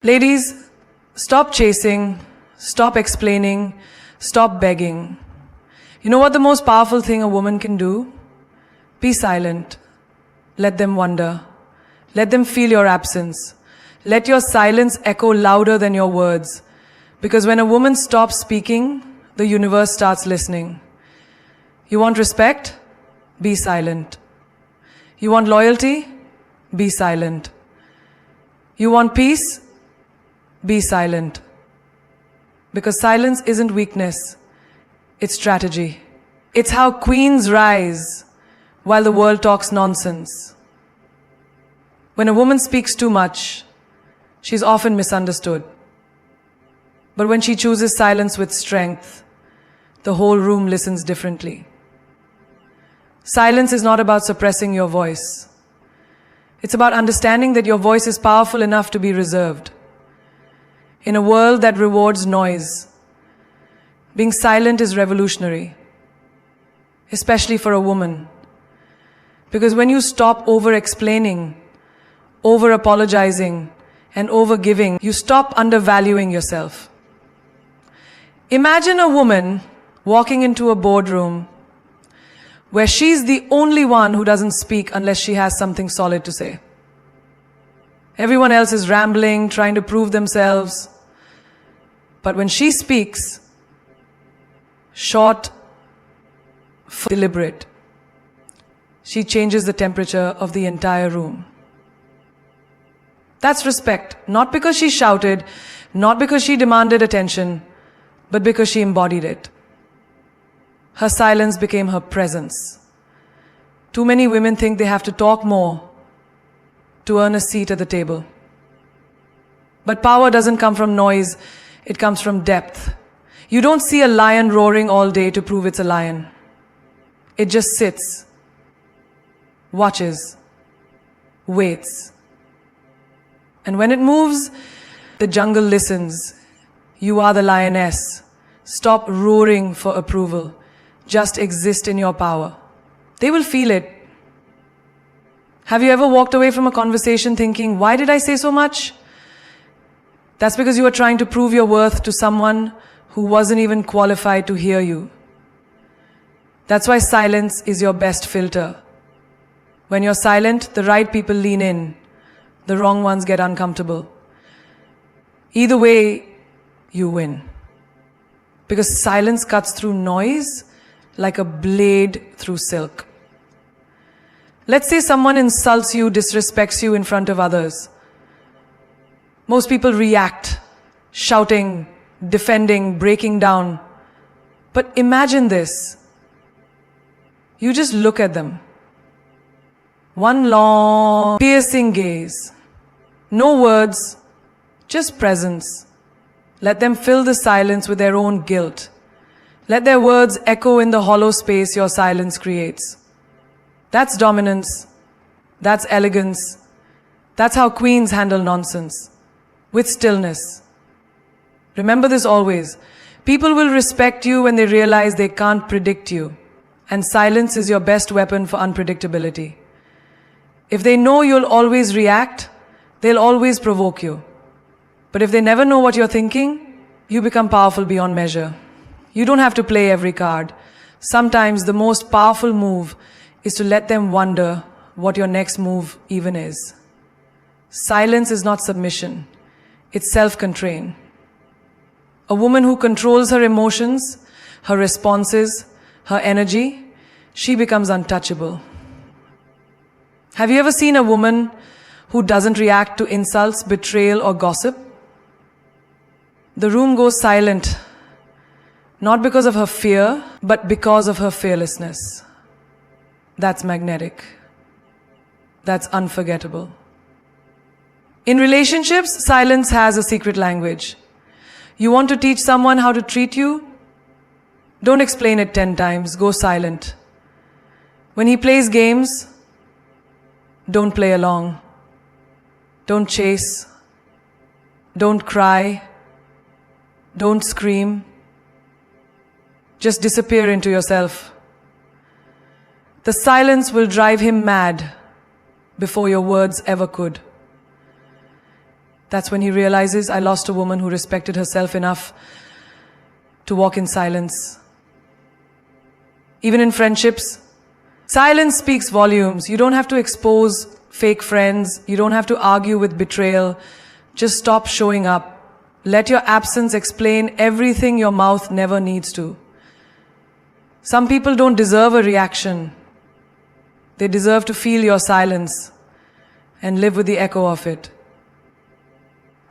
Ladies, stop chasing, stop explaining, stop begging. You know what the most powerful thing a woman can do? Be silent. Let them wonder. Let them feel your absence. Let your silence echo louder than your words. Because when a woman stops speaking, the universe starts listening. You want respect? Be silent. You want loyalty? Be silent. You want peace? Be silent. Because silence isn't weakness, it's strategy. It's how queens rise while the world talks nonsense. When a woman speaks too much, she's often misunderstood. But when she chooses silence with strength, the whole room listens differently. Silence is not about suppressing your voice. It's about understanding that your voice is powerful enough to be reserved. In a world that rewards noise, being silent is revolutionary, especially for a woman. Because when you stop over-explaining, over-apologizing, and over-giving, you stop undervaluing yourself. Imagine a woman walking into a boardroom where she's the only one who doesn't speak unless she has something solid to say. Everyone else is rambling, trying to prove themselves. But when she speaks, short, deliberate, she changes the temperature of the entire room. That's respect, not because she shouted, not because she demanded attention, but because she embodied it. Her silence became her presence. Too many women think they have to talk more to earn a seat at the table. But power doesn't come from noise, it comes from depth. You don't see a lion roaring all day to prove it's a lion. It just sits, watches, waits. And when it moves, the jungle listens. You are the lioness. Stop roaring for approval. Just exist in your power. They will feel it. Have you ever walked away from a conversation thinking, why did I say so much? That's because you were trying to prove your worth to someone who wasn't even qualified to hear you. That's why silence is your best filter. When you're silent, the right people lean in. The wrong ones get uncomfortable. Either way, you win. Because silence cuts through noise like a blade through silk. Let's say someone insults you, disrespects you in front of others. Most people react, shouting, defending, breaking down. But imagine this. You just look at them. One long, piercing gaze. No words, just presence. Let them fill the silence with their own guilt. Let their words echo in the hollow space your silence creates. That's dominance. That's elegance. That's how queens handle nonsense. With stillness. Remember this always. People will respect you when they realize they can't predict you. And silence is your best weapon for unpredictability. If they know you'll always react, they'll always provoke you. But if they never know what you're thinking, you become powerful beyond measure. You don't have to play every card. Sometimes the most powerful move is to let them wonder what your next move even is. Silence is not submission. It's self-constraint. A woman who controls her emotions, her responses, her energy, she becomes untouchable. Have you ever seen a woman who doesn't react to insults, betrayal, or gossip? The room goes silent, not because of her fear, but because of her fearlessness. That's magnetic. That's unforgettable. In relationships, silence has a secret language. You want to teach someone how to treat you? Don't explain it 10 times. Go silent. When he plays games, don't play along. Don't chase. Don't cry. Don't scream. Just disappear into yourself. The silence will drive him mad before your words ever could. That's when he realizes, I lost a woman who respected herself enough to walk in silence. Even in friendships, silence speaks volumes. You don't have to expose fake friends. You don't have to argue with betrayal. Just stop showing up. Let your absence explain everything your mouth never needs to. Some people don't deserve a reaction. They deserve to feel your silence and live with the echo of it.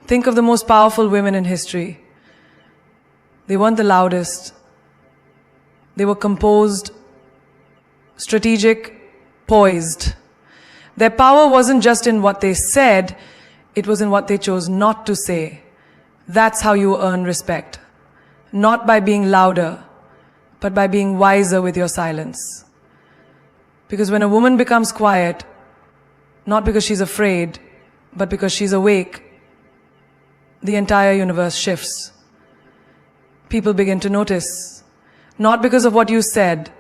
Think of the most powerful women in history. They weren't the loudest. They were composed, strategic, poised. Their power wasn't just in what they said, it was in what they chose not to say. That's how you earn respect. Not by being louder, but by being wiser with your silence. Because when a woman becomes quiet, not because she's afraid, but because she's awake, the entire universe shifts. People begin to notice, not because of what you said,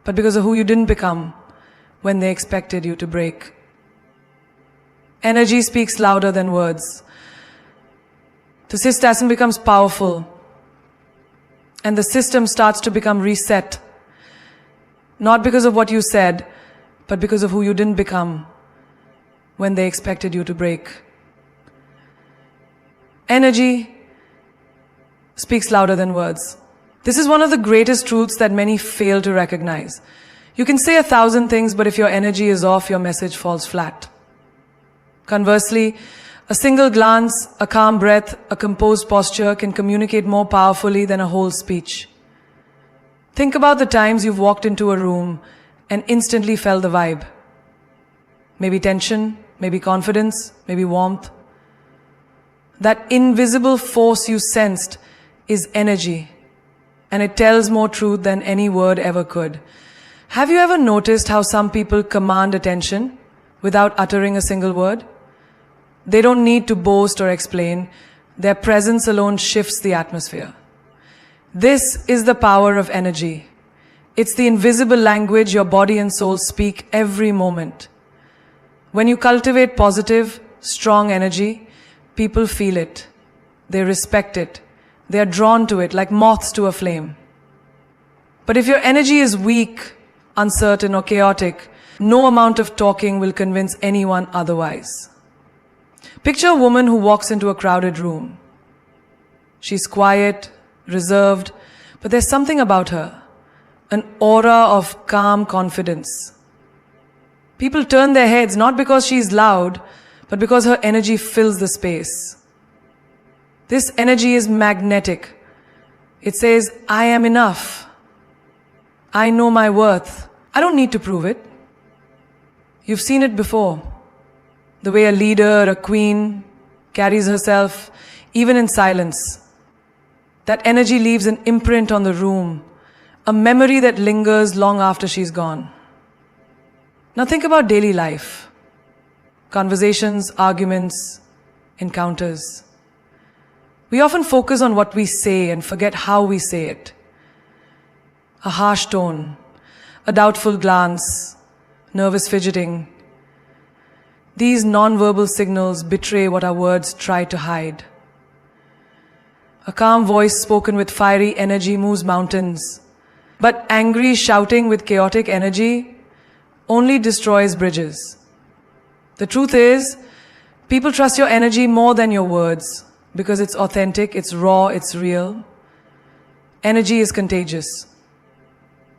but because of who you didn't become when they expected you to break. Energy speaks louder than words. The system becomes powerful, and the system starts to become reset, not because of what you said, but because of who you didn't become when they expected you to break. Energy speaks louder than words. This is one of the greatest truths that many fail to recognize. You can say 1,000 things, but if your energy is off, your message falls flat. Conversely, a single glance, a calm breath, a composed posture can communicate more powerfully than a whole speech. Think about the times you've walked into a room and instantly felt the vibe. Maybe tension, maybe confidence, maybe warmth. That invisible force you sensed is energy, and it tells more truth than any word ever could. Have you ever noticed how some people command attention without uttering a single word? They don't need to boast or explain. Their presence alone shifts the atmosphere. This is the power of energy. It's the invisible language your body and soul speak every moment. When you cultivate positive, strong energy, people feel it. They respect it. They are drawn to it like moths to a flame. But if your energy is weak, uncertain, or chaotic, no amount of talking will convince anyone otherwise. Picture a woman who walks into a crowded room. She's quiet, reserved, but there's something about her, an aura of calm confidence. People turn their heads not because she's loud, but because her energy fills the space. This energy is magnetic. It says, I am enough. I know my worth. I don't need to prove it. You've seen it before. The way a leader, a queen, carries herself, even in silence. That energy leaves an imprint on the room, a memory that lingers long after she's gone. Now think about daily life. Conversations, arguments, encounters. We often focus on what we say and forget how we say it. A harsh tone, a doubtful glance, nervous fidgeting. These non-verbal signals betray what our words try to hide. A calm voice spoken with fiery energy moves mountains, but angry shouting with chaotic energy only destroys bridges. The truth is, people trust your energy more than your words because it's authentic, it's raw, it's real. Energy is contagious.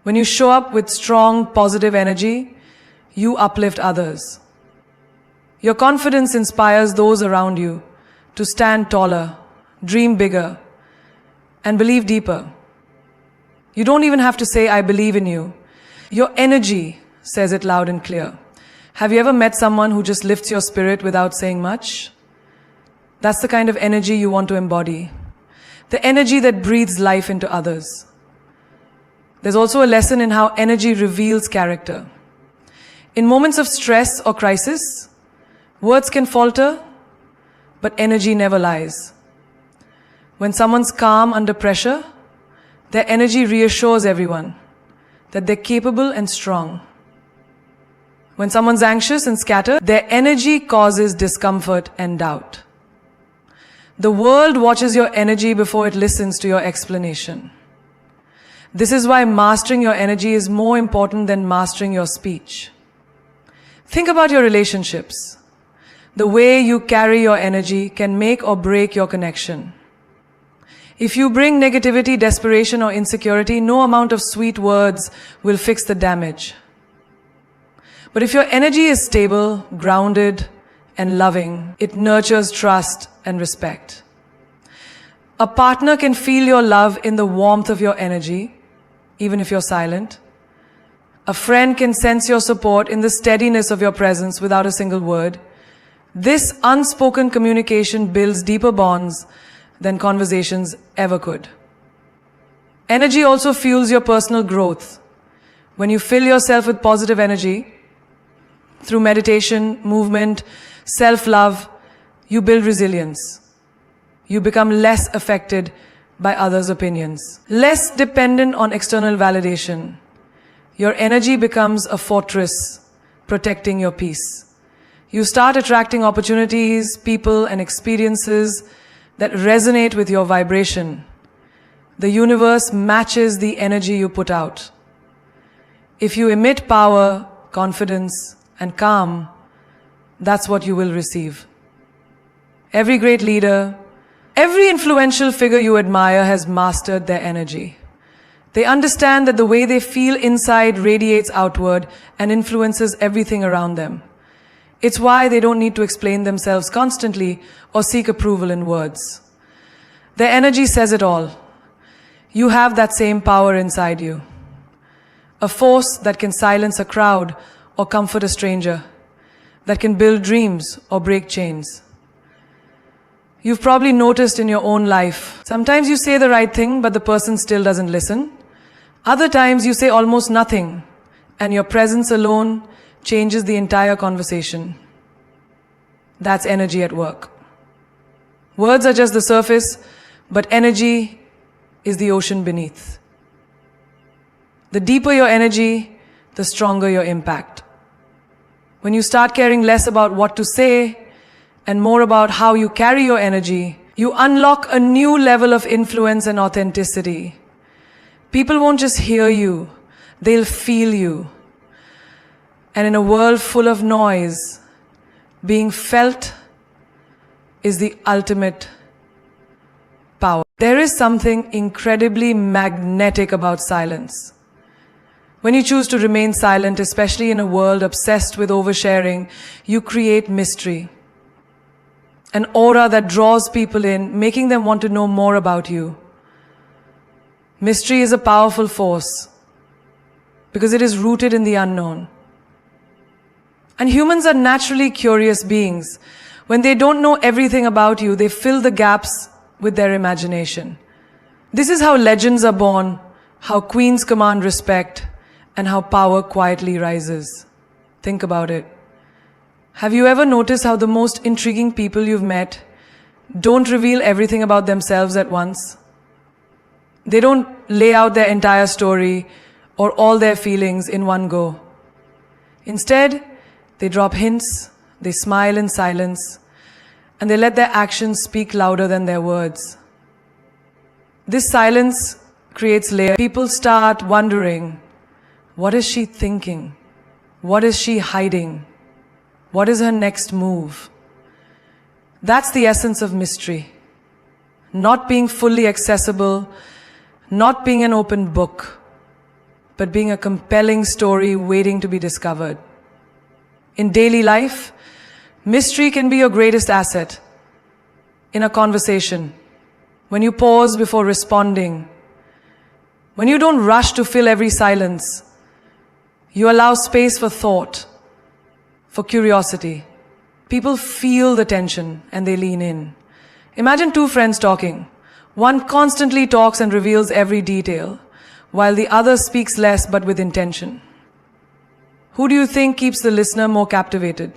When you show up with strong, positive energy, you uplift others. Your confidence inspires those around you to stand taller, dream bigger, and believe deeper. You don't even have to say, I believe in you. Your energy says it loud and clear. Have you ever met someone who just lifts your spirit without saying much? That's the kind of energy you want to embody. The energy that breathes life into others. There's also a lesson in how energy reveals character. In moments of stress or crisis, words can falter, but energy never lies. When someone's calm under pressure, their energy reassures everyone that they're capable and strong. When someone's anxious and scattered, their energy causes discomfort and doubt. The world watches your energy before it listens to your explanation. This is why mastering your energy is more important than mastering your speech. Think about your relationships. The way you carry your energy can make or break your connection. If you bring negativity, desperation, or insecurity, no amount of sweet words will fix the damage. But if your energy is stable, grounded, and loving, it nurtures trust and respect. A partner can feel your love in the warmth of your energy, even if you're silent. A friend can sense your support in the steadiness of your presence without a single word. This unspoken communication builds deeper bonds than conversations ever could. Energy also fuels your personal growth. When you fill yourself with positive energy, through meditation, movement, self-love, you build resilience. You become less affected by others' opinions, less dependent on external validation. Your energy becomes a fortress, protecting your peace. You start attracting opportunities, people, and experiences that resonate with your vibration. The universe matches the energy you put out. If you emit power, confidence, and calm, that's what you will receive. Every great leader, every influential figure you admire has mastered their energy. They understand that the way they feel inside radiates outward and influences everything around them. It's why they don't need to explain themselves constantly or seek approval in words. Their energy says it all. You have that same power inside you. A force that can silence a crowd or comfort a stranger, that can build dreams or break chains. You've probably noticed in your own life, sometimes you say the right thing, but the person still doesn't listen. Other times you say almost nothing, and your presence alone changes the entire conversation. That's energy at work. Words are just the surface, but energy is the ocean beneath. The deeper your energy, the stronger your impact. When you start caring less about what to say and more about how you carry your energy, you unlock a new level of influence and authenticity. People won't just hear you, they'll feel you. And in a world full of noise, being felt is the ultimate power. There is something incredibly magnetic about silence. When you choose to remain silent, especially in a world obsessed with oversharing, you create mystery. An aura that draws people in, making them want to know more about you. Mystery is a powerful force because it is rooted in the unknown. And humans are naturally curious beings. When they don't know everything about you, they fill the gaps with their imagination. This is how legends are born, how queens command respect, and how power quietly rises. Think about it. Have you ever noticed how the most intriguing people you've met don't reveal everything about themselves at once? They don't lay out their entire story or all their feelings in one go. Instead, they drop hints, they smile in silence, and they let their actions speak louder than their words. This silence creates layers. People start wondering, what is she thinking? What is she hiding? What is her next move? That's the essence of mystery. Not being fully accessible, not being an open book, but being a compelling story waiting to be discovered. In daily life, mystery can be your greatest asset. In a conversation, when you pause before responding, when you don't rush to fill every silence, you allow space for thought, for curiosity. People feel the tension and they lean in. Imagine two friends talking. One constantly talks and reveals every detail, while the other speaks less but with intention. Who do you think keeps the listener more captivated?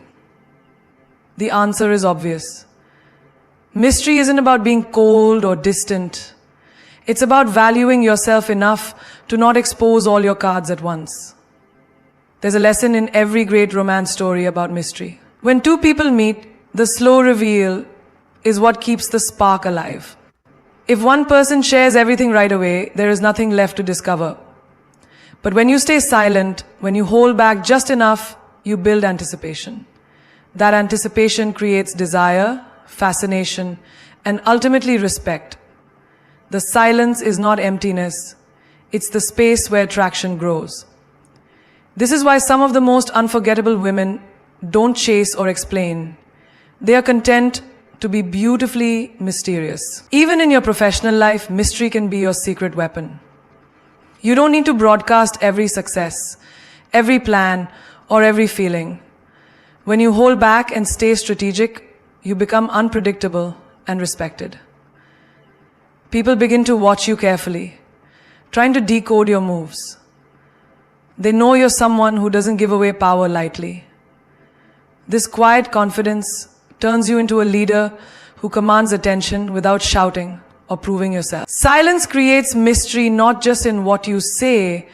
The answer is obvious. Mystery isn't about being cold or distant. It's about valuing yourself enough to not expose all your cards at once. There's a lesson in every great romance story about mystery. When two people meet, the slow reveal is what keeps the spark alive. If one person shares everything right away, there is nothing left to discover. But when you stay silent, when you hold back just enough, you build anticipation. That anticipation creates desire, fascination, and ultimately respect. The silence is not emptiness, it's the space where attraction grows. This is why some of the most unforgettable women don't chase or explain. They are content to be beautifully mysterious. Even in your professional life, mystery can be your secret weapon. You don't need to broadcast every success, every plan, or every feeling. When you hold back and stay strategic, you become unpredictable and respected. People begin to watch you carefully, trying to decode your moves. They know you're someone who doesn't give away power lightly. This quiet confidence turns you into a leader who commands attention without shouting or proving yourself. Silence creates mystery not just in what you say,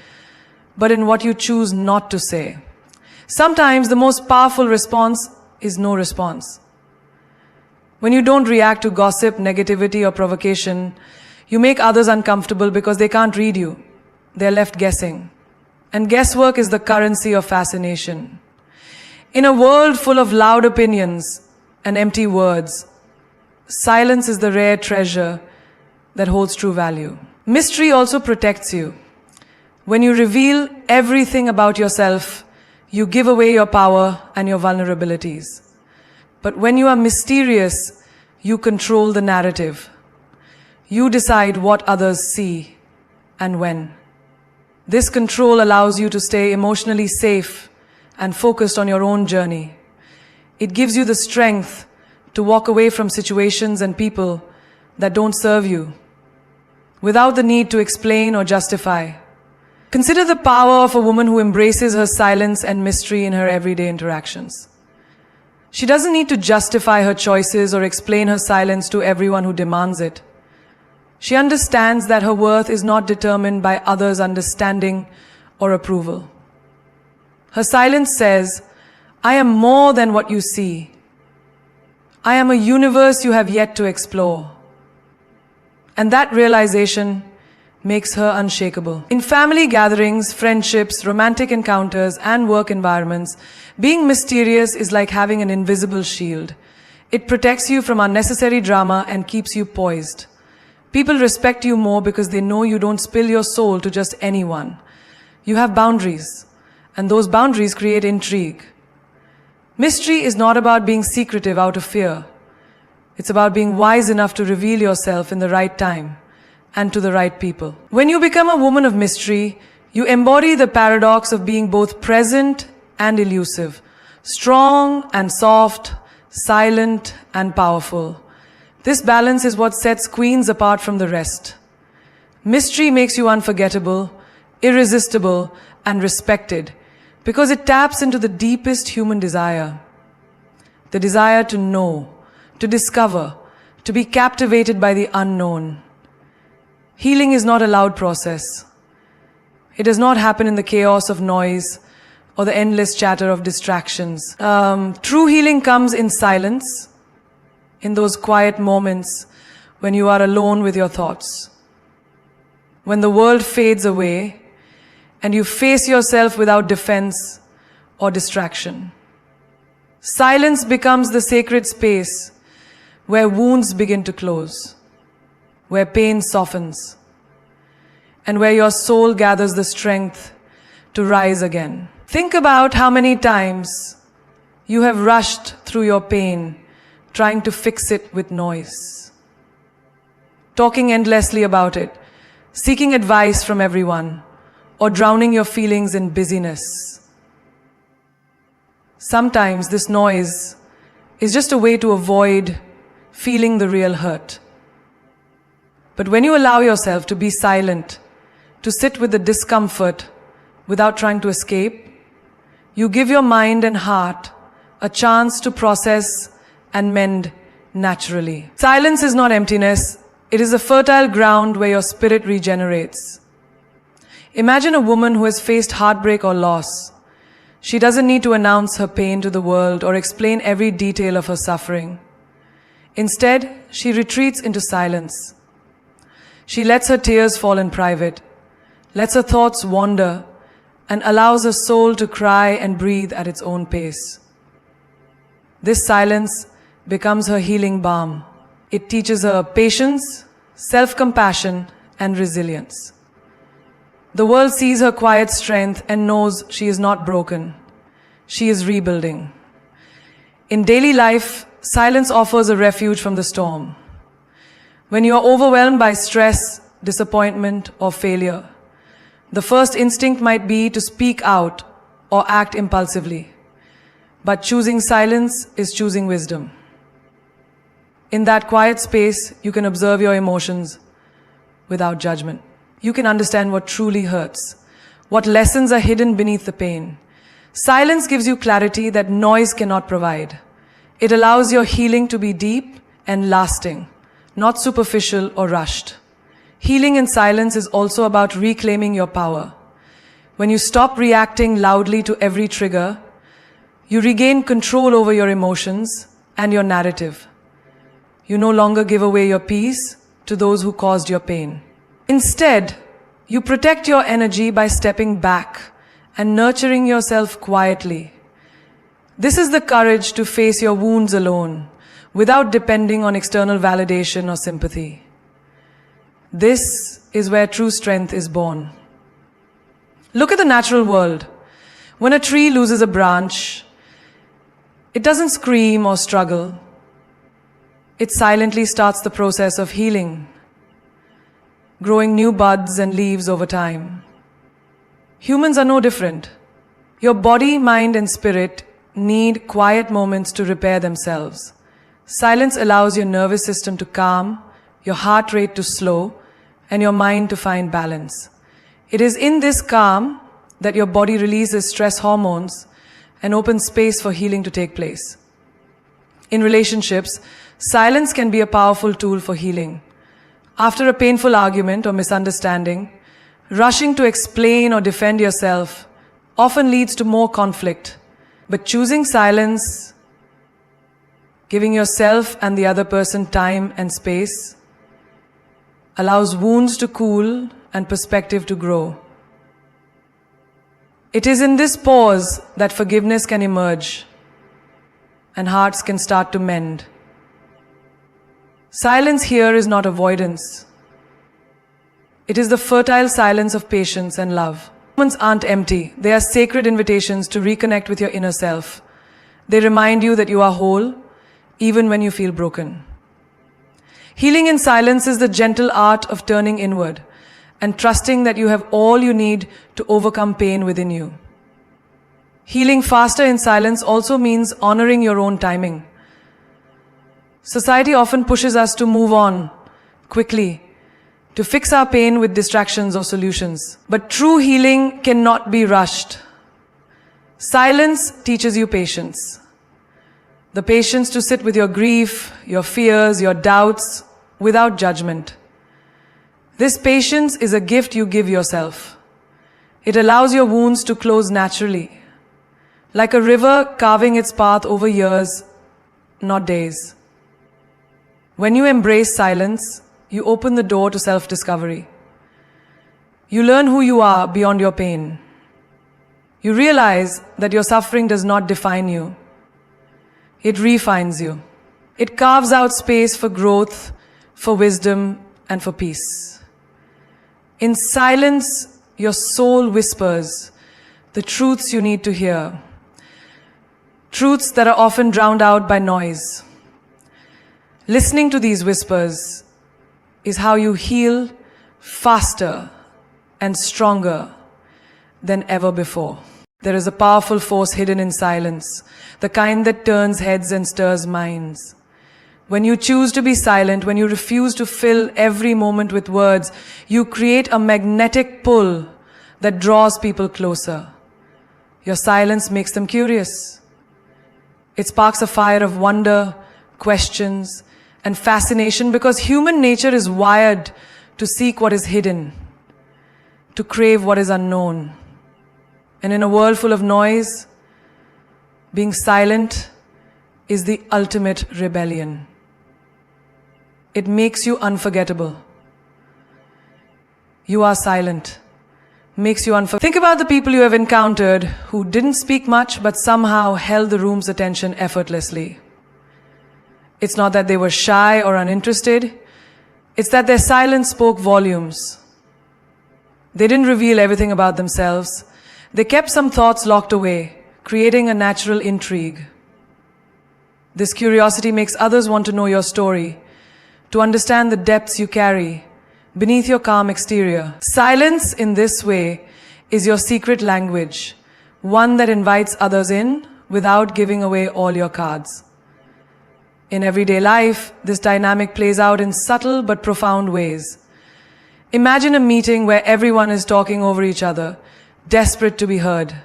but in what you choose not to say. Sometimes the most powerful response is no response. When you don't react to gossip, negativity, or provocation, you make others uncomfortable because they can't read you. They're left guessing. And guesswork is the currency of fascination. In a world full of loud opinions and empty words, silence is the rare treasure that holds true value. Mystery also protects you. When you reveal everything about yourself, you give away your power and your vulnerabilities. But when you are mysterious, you control the narrative. You decide what others see and when. This control allows you to stay emotionally safe and focused on your own journey. It gives you the strength to walk away from situations and people that don't serve you, without the need to explain or justify. Consider the power of a woman who embraces her silence and mystery in her everyday interactions. She doesn't need to justify her choices or explain her silence to everyone who demands it. She understands that her worth is not determined by others' understanding or approval. Her silence says, I am more than what you see. I am a universe you have yet to explore. And that realization makes her unshakable. In family gatherings, friendships, romantic encounters, and work environments, being mysterious is like having an invisible shield. It protects you from unnecessary drama and keeps you poised. People respect you more because they know you don't spill your soul to just anyone. You have boundaries, and those boundaries create intrigue. Mystery is not about being secretive out of fear. It's about being wise enough to reveal yourself in the right time and to the right people. When you become a woman of mystery, you embody the paradox of being both present and elusive, strong and soft, silent and powerful. This balance is what sets queens apart from the rest. Mystery makes you unforgettable, irresistible, and respected because it taps into the deepest human desire. The desire to know, to discover, to be captivated by the unknown. Healing is not a loud process. It does not happen in the chaos of noise or the endless chatter of distractions. True healing comes in silence, in those quiet moments when you are alone with your thoughts. When the world fades away and you face yourself without defense or distraction. Silence becomes the sacred space where wounds begin to close, where pain softens, and where your soul gathers the strength to rise again. Think about how many times you have rushed through your pain, trying to fix it with noise, talking endlessly about it, seeking advice from everyone, or drowning your feelings in busyness. Sometimes this noise is just a way to avoid feeling the real hurt. But when you allow yourself to be silent, to sit with the discomfort without trying to escape, you give your mind and heart a chance to process and mend naturally. Silence is not emptiness. It is a fertile ground where your spirit regenerates. Imagine a woman who has faced heartbreak or loss. She doesn't need to announce her pain to the world or explain every detail of her suffering. Instead, she retreats into silence. She lets her tears fall in private, lets her thoughts wander, and allows her soul to cry and breathe at its own pace. This silence becomes her healing balm. It teaches her patience, self-compassion, and resilience. The world sees her quiet strength and knows she is not broken. She is rebuilding. In daily life, silence offers a refuge from the storm. When you are overwhelmed by stress, disappointment, or failure, the first instinct might be to speak out or act impulsively. But choosing silence is choosing wisdom. In that quiet space, you can observe your emotions without judgment. You can understand what truly hurts, what lessons are hidden beneath the pain. Silence gives you clarity that noise cannot provide. It allows your healing to be deep and lasting, not superficial or rushed. Healing in silence is also about reclaiming your power. When you stop reacting loudly to every trigger, you regain control over your emotions and your narrative. You no longer give away your peace to those who caused your pain. Instead, you protect your energy by stepping back and nurturing yourself quietly. This is the courage to face your wounds alone, without depending on external validation or sympathy. This is where true strength is born. Look at the natural world. When a tree loses a branch, it doesn't scream or struggle. It silently starts the process of healing, growing new buds and leaves over time. Humans are no different. Your body, mind, and spirit need quiet moments to repair themselves. Silence allows your nervous system to calm, your heart rate to slow, and your mind to find balance. It is in this calm that your body releases stress hormones and opens space for healing to take place. In relationships, silence can be a powerful tool for healing. After a painful argument or misunderstanding, rushing to explain or defend yourself often leads to more conflict. But choosing silence, giving yourself and the other person time and space, allows wounds to cool and perspective to grow. It is in this pause that forgiveness can emerge and hearts can start to mend. Silence here is not avoidance. It is the fertile silence of patience and love. Moments aren't empty. They are sacred invitations to reconnect with your inner self. They remind you that you are whole, even when you feel broken. Healing in silence is the gentle art of turning inward and trusting that you have all you need to overcome pain within you. Healing faster in silence also means honoring your own timing. Society often pushes us to move on quickly, to fix our pain with distractions or solutions. But true healing cannot be rushed. Silence teaches you patience. The patience to sit with your grief, your fears, your doubts, without judgment. This patience is a gift you give yourself. It allows your wounds to close naturally, like a river carving its path over years, not days. When you embrace silence, you open the door to self-discovery. You learn who you are beyond your pain. You realize that your suffering does not define you. It refines you. It carves out space for growth, for wisdom, and for peace. In silence, your soul whispers the truths you need to hear. Truths that are often drowned out by noise. Listening to these whispers is how you heal faster and stronger than ever before. There is a powerful force hidden in silence, the kind that turns heads and stirs minds. When you choose to be silent, when you refuse to fill every moment with words, you create a magnetic pull that draws people closer. Your silence makes them curious. It sparks a fire of wonder, questions, and fascination because human nature is wired to seek what is hidden, to crave what is unknown. And in a world full of noise, Being silent is the ultimate rebellion. It makes you unforgettable. You are silent. Makes you unforgettable. Think about the people you have encountered who didn't speak much but somehow held the room's attention effortlessly. It's not that they were shy or uninterested. It's that their silence spoke volumes. They didn't reveal everything about themselves. They kept some thoughts locked away, creating a natural intrigue. This curiosity makes others want to know your story, to understand the depths you carry beneath your calm exterior. Silence in this way is your secret language, one that invites others in without giving away all your cards. In everyday life, this dynamic plays out in subtle but profound ways. Imagine a meeting where everyone is talking over each other, desperate to be heard.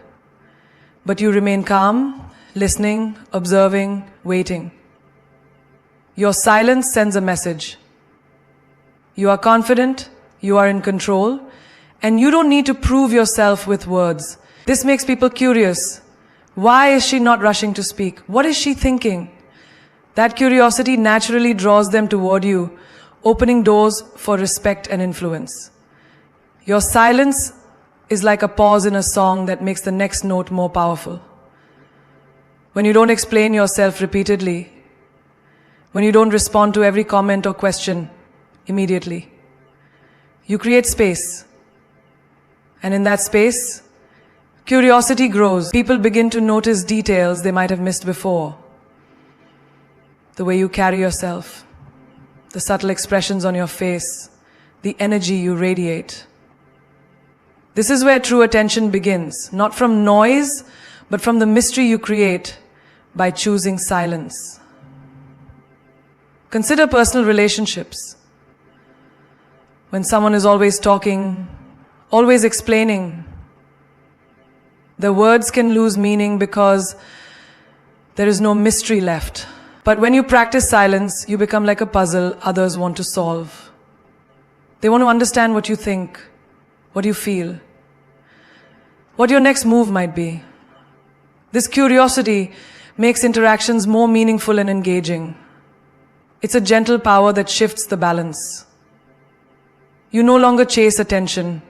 But you remain calm, listening, observing, waiting. Your silence sends a message. You are confident, you are in control, and you don't need to prove yourself with words. This makes people curious. Why is she not rushing to speak? What is she thinking? That curiosity naturally draws them toward you, opening doors for respect and influence. Your silence is like a pause in a song that makes the next note more powerful. When you don't explain yourself repeatedly, when you don't respond to every comment or question immediately, you create space. And in that space, curiosity grows. People begin to notice details they might have missed before. The way you carry yourself, the subtle expressions on your face, the energy you radiate. This is where true attention begins, not from noise, but from the mystery you create by choosing silence. Consider personal relationships. When someone is always talking, always explaining, the words can lose meaning because there is no mystery left. But when you practice silence, you become like a puzzle others want to solve. They want to understand what you think, what you feel, what your next move might be. This curiosity makes interactions more meaningful and engaging. It's a gentle power that shifts the balance. You no longer chase attention.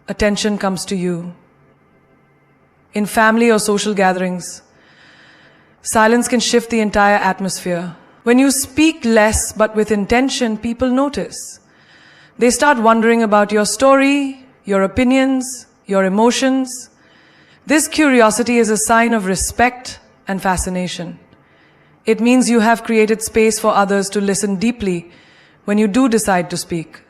Attention comes to you. In family or social gatherings, silence can shift the entire atmosphere. When you speak less but with intention, people notice. They start wondering about your story, your opinions, your emotions. This curiosity is a sign of respect and fascination. It means you have created space for others to listen deeply when you do decide to speak.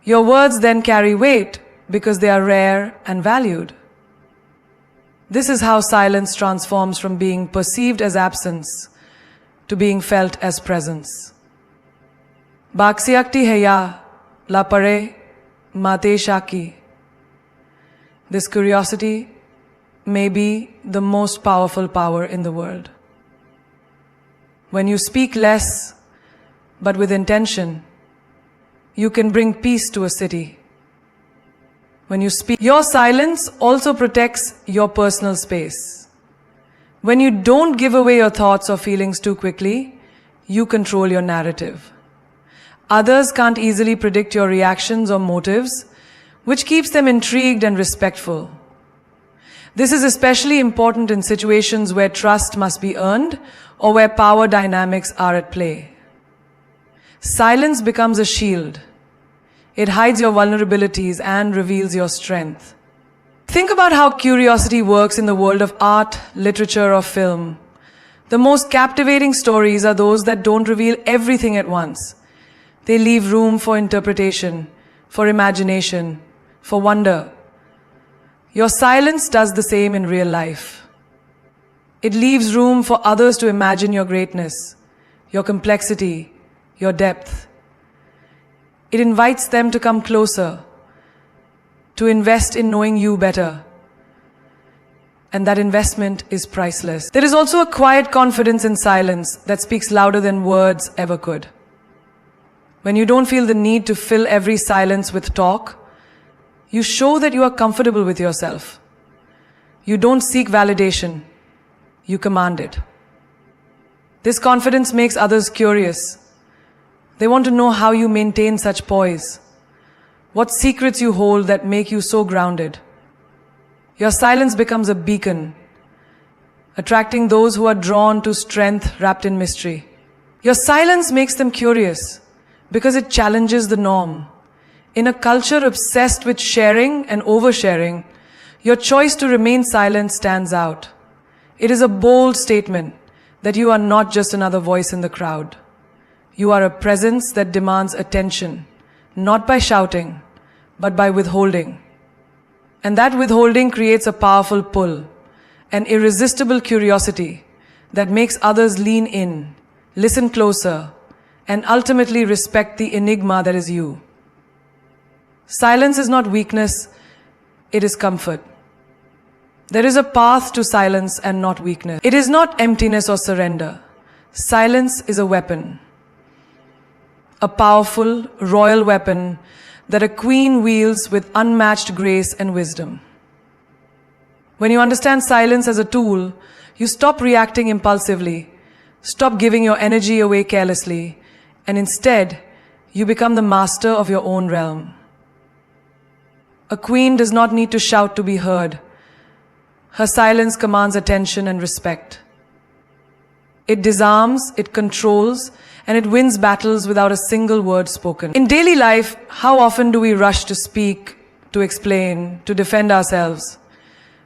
Your words then carry weight because they are rare and valued. This is how silence transforms from being perceived as absence to being felt as presence. Baksiakti heya la pare mate shaki. This curiosity may be the most powerful power in the world. When you speak less, but with intention, you can bring peace to a city. When you speak, your silence also protects your personal space. When you don't give away your thoughts or feelings too quickly, you control your narrative. Others can't easily predict your reactions or motives, which keeps them intrigued and respectful. This is especially important in situations where trust must be earned or where power dynamics are at play. Silence becomes a shield. It hides your vulnerabilities and reveals your strength. Think about how curiosity works in the world of art, literature, or film. The most captivating stories are those that don't reveal everything at once. They leave room for interpretation, for imagination, for wonder. Your silence does the same in real life. It leaves room for others to imagine your greatness, your complexity, your depth. It invites them to come closer, to invest in knowing you better. And that investment is priceless. There is also a quiet confidence in silence that speaks louder than words ever could. When you don't feel the need to fill every silence with talk, you show that you are comfortable with yourself. You don't seek validation. you command it. This confidence makes others curious. They want to know how you maintain such poise, what secrets you hold that make you so grounded. Your silence becomes a beacon, attracting those who are drawn to strength wrapped in mystery. Your silence makes them curious because it challenges the norm. In a culture obsessed with sharing and oversharing, your choice to remain silent stands out. It is a bold statement that you are not just another voice in the crowd. You are a presence that demands attention, not by shouting, but by withholding. And that withholding creates a powerful pull, an irresistible curiosity that makes others lean in, listen closer, and ultimately respect the enigma that is you. Silence is not weakness, it is comfort. There is a path to silence and not weakness. It is not emptiness or surrender. Silence is a weapon. A powerful, royal weapon that a queen wields with unmatched grace and wisdom. When you understand silence as a tool, you stop reacting impulsively, stop giving your energy away carelessly, and instead, you become the master of your own realm. A queen does not need to shout to be heard. Her silence commands attention and respect. It disarms, it controls, and it wins battles without a single word spoken. In daily life, how often do we rush to speak, to explain, to defend ourselves?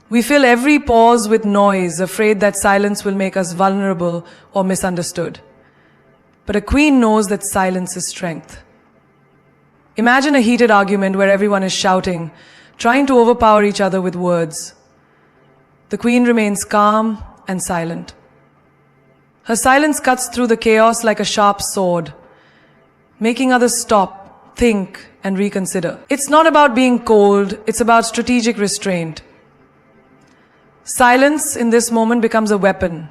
We fill every pause with noise, afraid that silence will make us vulnerable or misunderstood. But a queen knows that silence is strength. Imagine a heated argument where everyone is shouting, trying to overpower each other with words. The queen remains calm and silent. Her silence cuts through the chaos like a sharp sword, making others stop, think, and reconsider. It's not about being cold, it's about strategic restraint. Silence in this moment becomes a weapon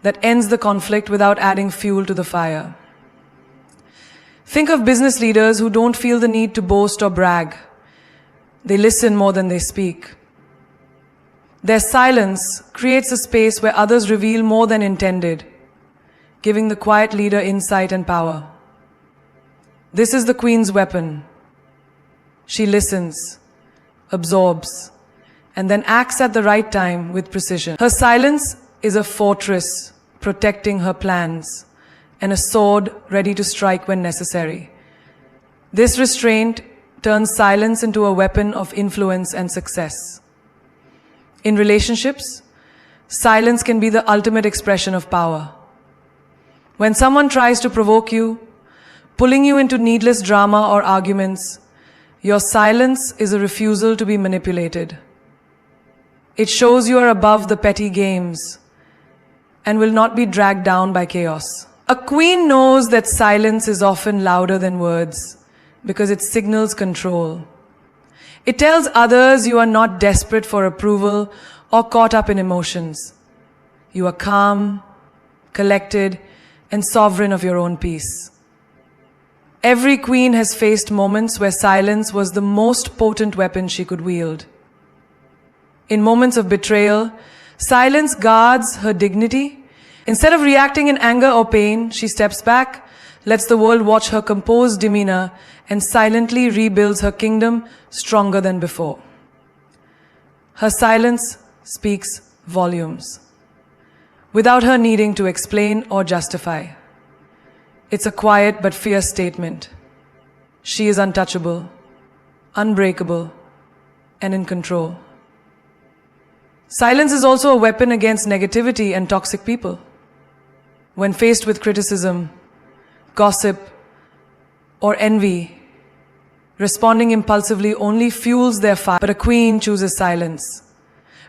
that ends the conflict without adding fuel to the fire. Think of business leaders who don't feel the need to boast or brag. They listen more than they speak. Their silence creates a space where others reveal more than intended, giving the quiet leader insight and power. This is the queen's weapon. She listens, absorbs, and then acts at the right time with precision. Her silence is a fortress protecting her plans and a sword ready to strike when necessary. This restraint turns silence into a weapon of influence and success. In relationships, silence can be the ultimate expression of power. When someone tries to provoke you, pulling you into needless drama or arguments, your silence is a refusal to be manipulated. It shows you are above the petty games and will not be dragged down by chaos. A queen knows that silence is often louder than words because it signals control. It tells others you are not desperate for approval or caught up in emotions. You are calm, collected, and sovereign of your own peace. Every queen has faced moments where silence was the most potent weapon she could wield. In moments of betrayal, silence guards her dignity. Instead of reacting in anger or pain, she steps back, lets the world watch her composed demeanor, and silently rebuilds her kingdom stronger than before. Her silence speaks volumes, without her needing to explain or justify. It's a quiet but fierce statement. She is untouchable, unbreakable, and in control. Silence is also a weapon against negativity and toxic people. When faced with criticism, gossip, or envy, responding impulsively only fuels their fire. But a queen chooses silence,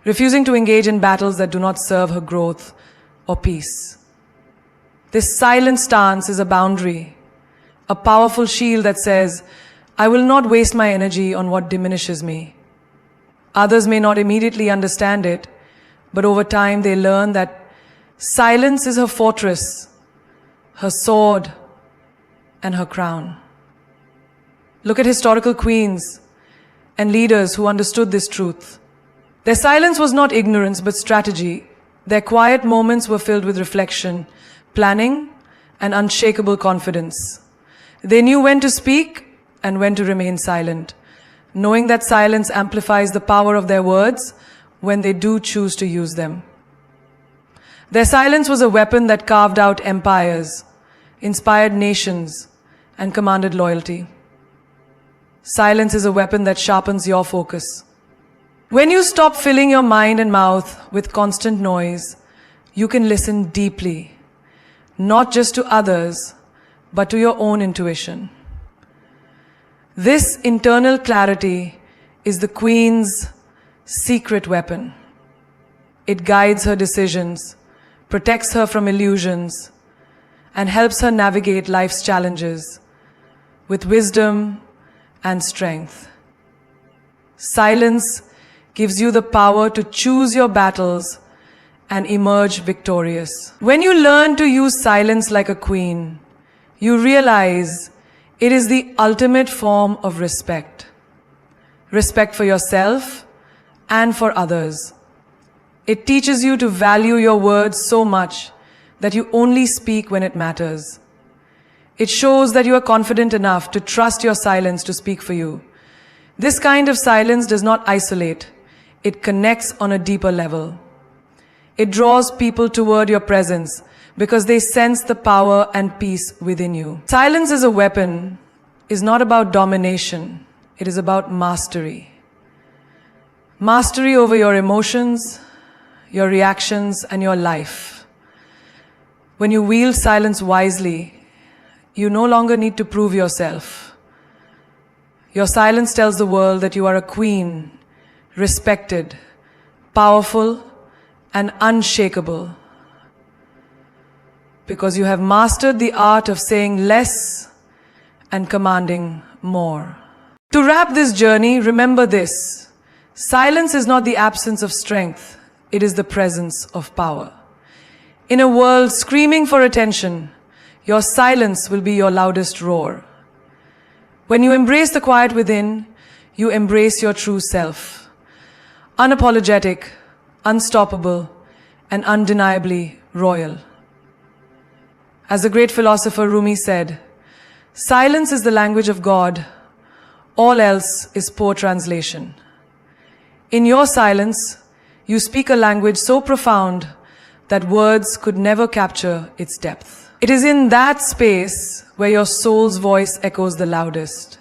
refusing to engage in battles that do not serve her growth or peace. This silent stance is a boundary, a powerful shield that says, I will not waste my energy on what diminishes me. Others may not immediately understand it, but over time they learn that silence is her fortress, her sword, and her crown. Look at historical queens and leaders who understood this truth. Their silence was not ignorance but strategy. Their quiet moments were filled with reflection, planning, and unshakable confidence. They knew when to speak and when to remain silent, knowing that silence amplifies the power of their words when they do choose to use them. Their silence was a weapon that carved out empires, inspired nations, and commanded loyalty. Silence is a weapon that sharpens your focus. When you stop filling your mind and mouth with constant noise, you can listen deeply, not just to others, but to your own intuition. This internal clarity is the Queen's secret weapon. It guides her decisions, protects her from illusions, and helps her navigate life's challenges with wisdom and strength. Silence gives you the power to choose your battles and emerge victorious. When you learn to use silence like a queen, you realize it is the ultimate form of respect. Respect for yourself and for others. It teaches you to value your words so much that you only speak when it matters. It shows that you are confident enough to trust your silence to speak for you. This kind of silence does not isolate. It connects on a deeper level. It draws people toward your presence because they sense the power and peace within you. Silence as a weapon is not about domination. It is about mastery. Mastery over your emotions, your reactions, and your life. When you wield silence wisely, you no longer need to prove yourself. Your silence tells the world that you are a queen, respected, powerful, and unshakable, because you have mastered the art of saying less and commanding more. To wrap this journey, remember this: silence is not the absence of strength, it is the presence of power. In a world screaming for attention, your silence will be your loudest roar. When you embrace the quiet within, you embrace your true self. Unapologetic, unstoppable, and undeniably royal. As the great philosopher Rumi said, silence is the language of God, all else is poor translation. In your silence, you speak a language so profound that words could never capture its depth. It is in that space where your soul's voice echoes the loudest.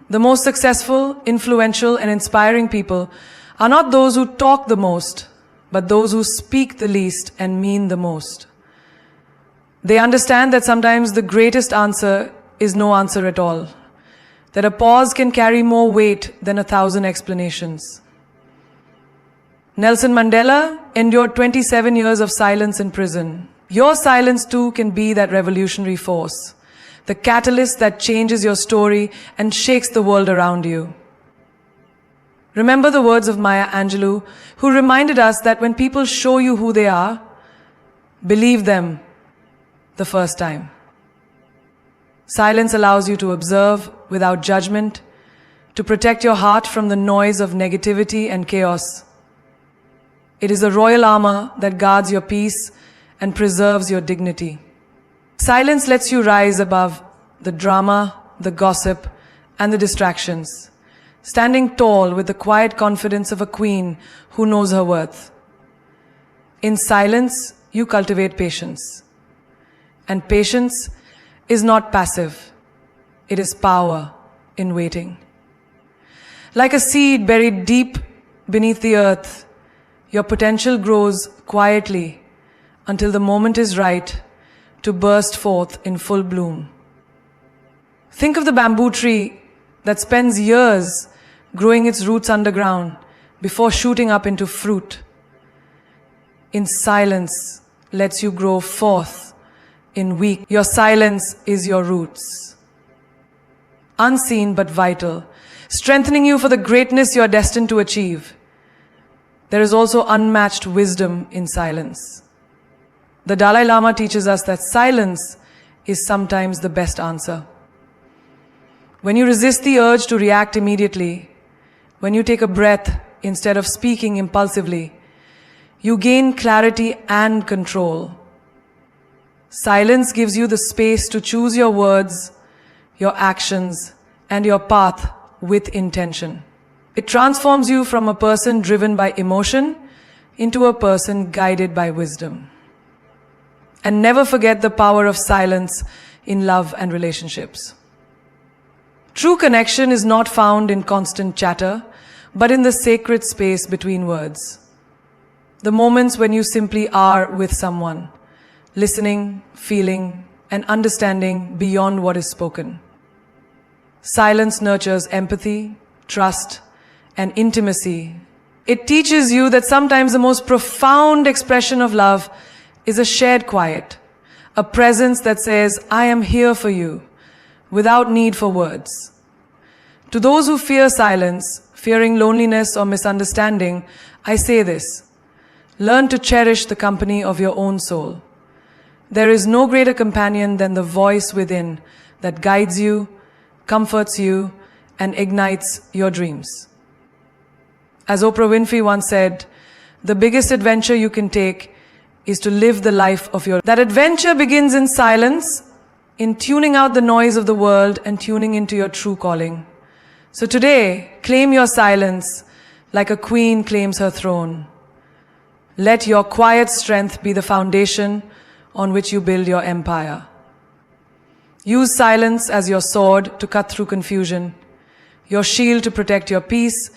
The most successful, influential, and inspiring people are not those who talk the most, but those who speak the least and mean the most. They understand that sometimes the greatest answer is no answer at all, that a pause can carry more weight than 1,000 explanations. Nelson Mandela endured 27 years of silence in prison. Your silence too can be that revolutionary force, the catalyst that changes your story and shakes the world around you. Remember the words of Maya Angelou, who reminded us that when people show you who they are, believe them the first time. Silence allows you to observe without judgment, to protect your heart from the noise of negativity and chaos. It is a royal armor that guards your peace and preserves your dignity. Silence lets you rise above the drama, the gossip, and the distractions, standing tall with the quiet confidence of a queen who knows her worth. In silence, you cultivate patience. And patience is not passive. It is power in waiting. Like a seed buried deep beneath the earth, your potential grows quietly until the moment is right to burst forth in full bloom. Think of the bamboo tree that spends years growing its roots underground before shooting up into fruit. In silence lets you grow forth in weak. Your silence is your roots. Unseen but vital, strengthening you for the greatness you are destined to achieve. There is also unmatched wisdom in silence. The Dalai Lama teaches us that silence is sometimes the best answer. When you resist the urge to react immediately, when you take a breath instead of speaking impulsively, you gain clarity and control. Silence gives you the space to choose your words, your actions, and your path with intention. It transforms you from a person driven by emotion into a person guided by wisdom. And never forget the power of silence in love and relationships. True connection is not found in constant chatter, but in the sacred space between words. The moments when you simply are with someone, listening, feeling, and understanding beyond what is spoken. Silence nurtures empathy, trust, and intimacy. It teaches you that sometimes the most profound expression of love is a shared quiet, a presence that says, I am here for you, without need for words. To those who fear silence, fearing loneliness or misunderstanding, I say this: learn to cherish the company of your own soul. There is no greater companion than the voice within that guides you, comforts you, and ignites your dreams. As Oprah Winfrey once said, the biggest adventure you can take is to live the life of your... That adventure begins in silence, in tuning out the noise of the world and tuning into your true calling. So today, claim your silence like a queen claims her throne. Let your quiet strength be the foundation on which you build your empire. Use silence as your sword to cut through confusion, your shield to protect your peace,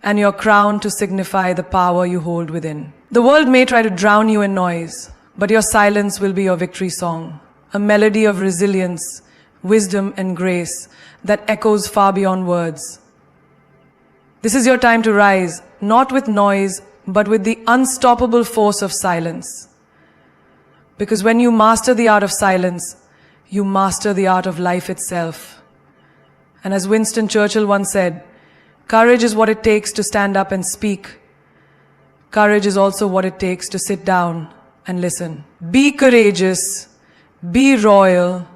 and your crown to signify the power you hold within. The world may try to drown you in noise, but your silence will be your victory song, a melody of resilience, wisdom, and grace that echoes far beyond words. This is your time to rise, not with noise, but with the unstoppable force of silence. Because when you master the art of silence, you master the art of life itself. And as Winston Churchill once said, courage is what it takes to stand up and speak. Courage is also what it takes to sit down and listen. Be courageous, be royal,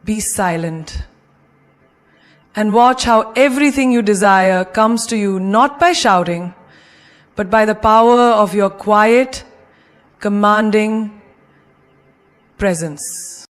be silent. And watch how everything you desire comes to you not by shouting, but by the power of your quiet, commanding presence.